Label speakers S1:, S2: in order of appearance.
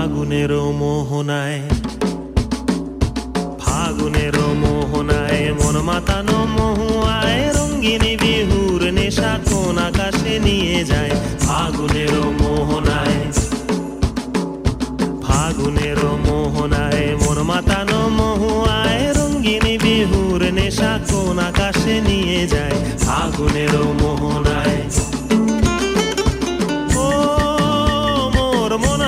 S1: ফাগুনেরও মোহনায়, ফাগুনেরও মোহনায় মন মাতানো মহুয়ায় রঙ্গিনী বিহুর নেশা কোন আকাশে নিয়ে যায়। ফাগুনেরও মোহনায়, ফাগুনেরও মোহনায় মন মাতানো মহুয়ায় রঙ্গিনী বিহুর নেশা কোন আকাশে নিয়ে যায়। ফাগুনেরও মোহনায় ও মোর মন